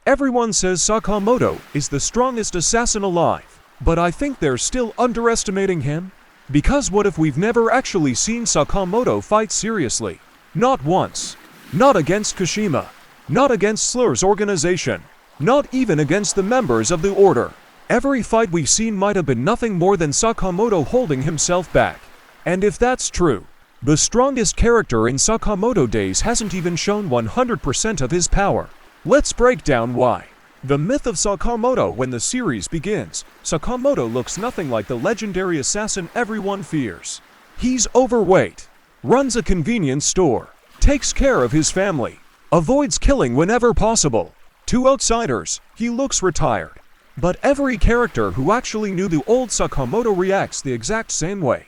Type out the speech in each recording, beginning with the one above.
Everyone says Sakamoto is the strongest assassin alive, but I think they're still underestimating him. Because what if we've never actually seen Sakamoto fight seriously? Not once. Not against Kashima. Not against Slur's organization. Not even against the members of the Order. Every fight we've seen might have been nothing more than Sakamoto holding himself back. And if that's true, the strongest character in Sakamoto days hasn't even shown 100% of his power. Let's break down why. The myth of Sakamoto. When the series begins, Sakamoto looks nothing like the legendary assassin everyone fears. He's overweight, runs a convenience store, takes care of his family, avoids killing whenever possible. To outsiders, he looks retired. But every character who actually knew the old Sakamoto reacts the exact same way.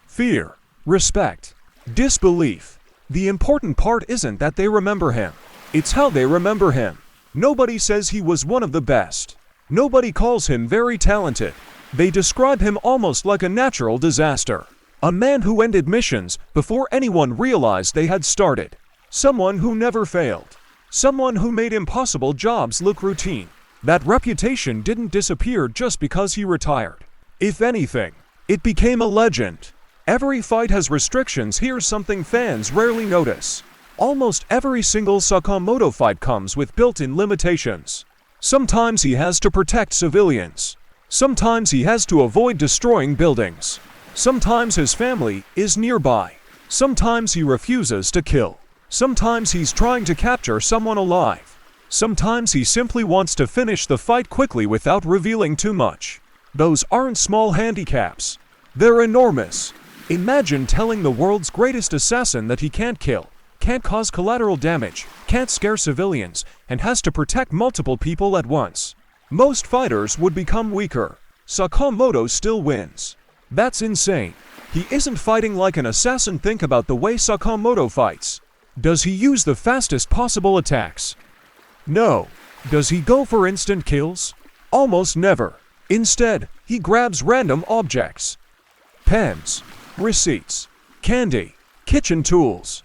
Fear, respect, disbelief. The important part isn't that they remember him. It's how they remember him. Nobody says he was one of the best. Nobody calls him very talented. They describe him almost like a natural disaster. A man who ended missions before anyone realized they had started. Someone who never failed. Someone who made impossible jobs look routine. That reputation didn't disappear just because he retired. If anything, it became a legend. Every fight has restrictions. Here's something fans rarely notice. Almost every single Sakamoto fight comes with built-in limitations. Sometimes he has to protect civilians. Sometimes he has to avoid destroying buildings. Sometimes his family is nearby. Sometimes he refuses to kill. Sometimes he's trying to capture someone alive. Sometimes he simply wants to finish the fight quickly without revealing too much. Those aren't small handicaps. They're enormous. Imagine telling the world's greatest assassin that he can't kill, can't cause collateral damage, can't scare civilians, and has to protect multiple people at once. Most fighters would become weaker. Sakamoto still wins. That's insane. He isn't fighting like an assassin. Think about the way Sakamoto fights. Does he use the fastest possible attacks? No. Does he go for instant kills? Almost never. Instead, he grabs random objects. Pens, receipts, candy, kitchen tools,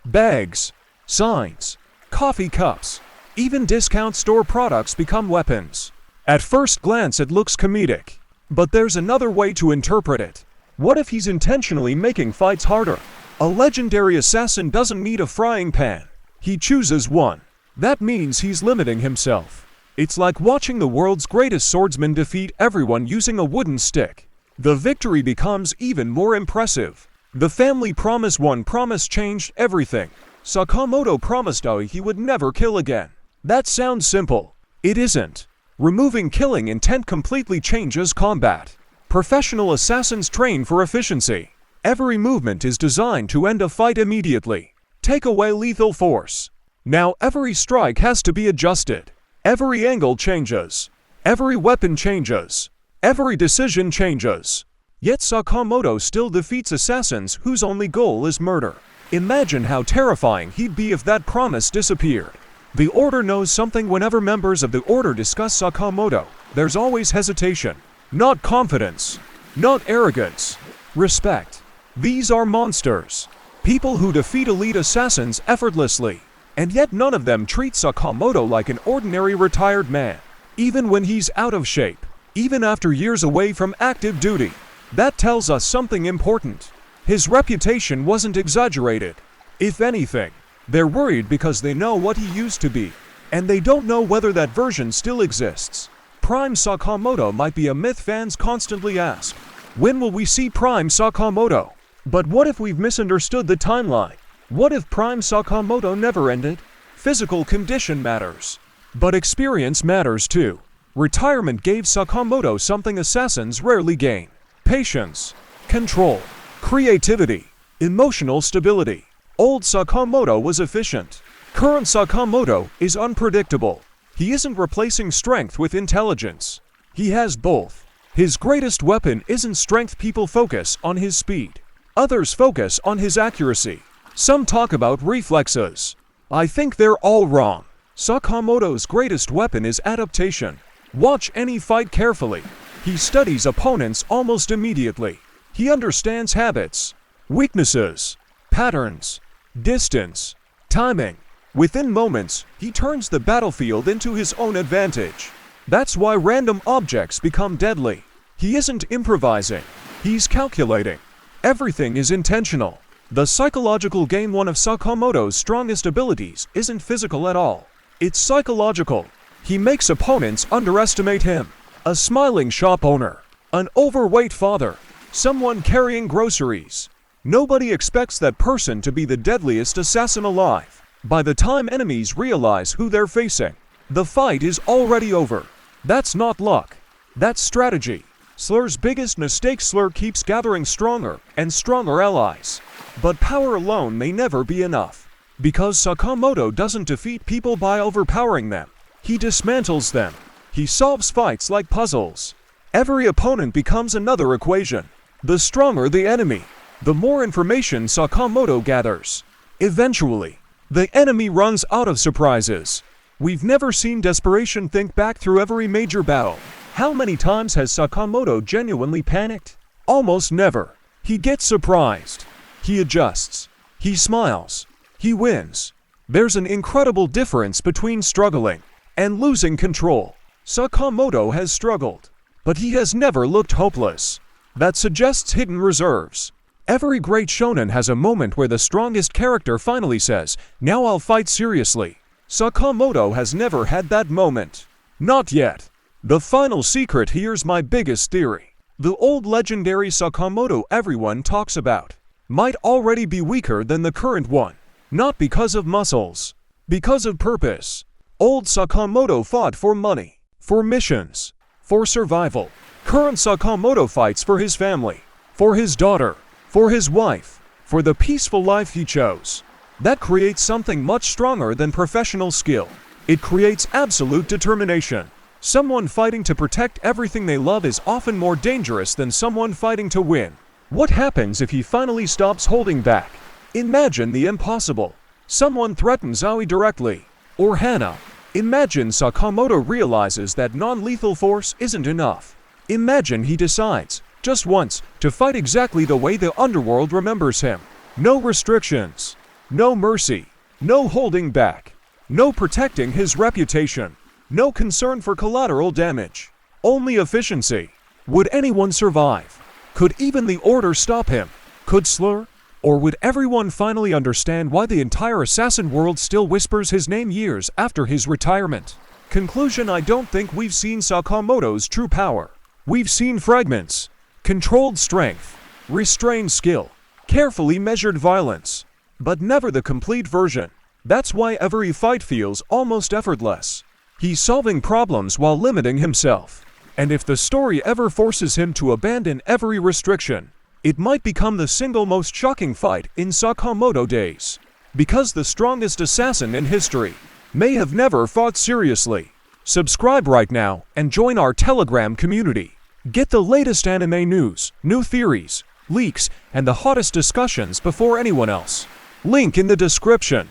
bags, signs, coffee cups, even discount store products become weapons. At first glance it looks comedic, but there's another way to interpret it. What if he's intentionally making fights harder? A legendary assassin doesn't need a frying pan. He chooses one. That means he's limiting himself. It's like watching the world's greatest swordsman defeat everyone using a wooden stick. The victory becomes even more impressive. The family promise. One promise changed everything. Sakamoto promised Aoi he would never kill again. That sounds simple. It isn't. Removing killing intent completely changes combat. Professional assassins train for efficiency. Every movement is designed to end a fight immediately. Take away lethal force. Now every strike has to be adjusted. Every angle changes. Every weapon changes. Every decision changes. Yet Sakamoto still defeats assassins whose only goal is murder. Imagine how terrifying he'd be if that promise disappeared. The Order knows something. Whenever members of the Order discuss Sakamoto, there's always hesitation. Not confidence. Not arrogance. Respect. These are monsters. People who defeat elite assassins effortlessly. And yet none of them treat Sakamoto like an ordinary retired man. Even when he's out of shape. Even after years away from active duty. That tells us something important. His reputation wasn't exaggerated. If anything, they're worried because they know what he used to be. And they don't know whether that version still exists. Prime Sakamoto might be a myth fans constantly ask. When will we see Prime Sakamoto? But what if we've misunderstood the timeline? What if Prime Sakamoto never ended? Physical condition matters. But experience matters too. Retirement gave Sakamoto something assassins rarely gain. Patience, control, creativity, emotional stability. Old Sakamoto was efficient. Current Sakamoto is unpredictable. He isn't replacing strength with intelligence. He has both. His greatest weapon isn't strength. People focus on his speed. Others focus on his accuracy. Some talk about reflexes. I think they're all wrong. Sakamoto's greatest weapon is adaptation. Watch any fight carefully. He studies opponents almost immediately. He understands habits, weaknesses, patterns, distance, timing, Within moments, he turns the battlefield into his own advantage. That's why random objects become deadly. He isn't improvising. He's calculating. Everything is intentional. The psychological game, one of Sakamoto's strongest abilities, isn't physical at all. It's psychological. He makes opponents underestimate him. A smiling shop owner. An overweight father. Someone carrying groceries. Nobody expects that person to be the deadliest assassin alive. By the time enemies realize who they're facing, the fight is already over. That's not luck. That's strategy. Slur's biggest mistake: Slur keeps gathering stronger and stronger allies. But power alone may never be enough. Because Sakamoto doesn't defeat people by overpowering them. He dismantles them. He solves fights like puzzles. Every opponent becomes another equation. The stronger the enemy, the more information Sakamoto gathers. Eventually, the enemy runs out of surprises. We've never seen desperation think back through every major battle. How many times has Sakamoto genuinely panicked? Almost never. He gets surprised. He adjusts. He smiles. He wins. There's an incredible difference between struggling and losing control. Sakamoto has struggled, but he has never looked hopeless. That suggests hidden reserves. Every great shonen has a moment where the strongest character finally says, "Now I'll fight seriously." Sakamoto has never had that moment. Not yet. The final secret: here's my biggest theory. The old legendary Sakamoto everyone talks about might already be weaker than the current one. Not because of muscles. Because of purpose. Old Sakamoto fought for money, for missions, for survival. Current Sakamoto fights for his family, for his daughter, for his wife, for the peaceful life he chose. That creates something much stronger than professional skill. It creates absolute determination. Someone fighting to protect everything they love is often more dangerous than someone fighting to win. What happens if he finally stops holding back? Imagine the impossible. Someone threatens Aoi directly, or Hana. Imagine Sakamoto realizes that non-lethal force isn't enough. Imagine he decides, just once, to fight exactly the way the underworld remembers him. No restrictions. No mercy. No holding back. No protecting his reputation. No concern for collateral damage. Only efficiency. Would anyone survive? Could even the Order stop him? Could Slur? Or would everyone finally understand why the entire assassin world still whispers his name years after his retirement? Conclusion: I don't think we've seen Sakamoto's true power. We've seen fragments. Controlled strength. Restrained skill. Carefully measured violence. But never the complete version. That's why every fight feels almost effortless. He's solving problems while limiting himself. And if the story ever forces him to abandon every restriction, it might become the single most shocking fight in Sakamoto days. Because the strongest assassin in history may have never fought seriously. Subscribe right now and join our Telegram community. Get the latest anime news, new theories, leaks, and the hottest discussions before anyone else. Link in the description.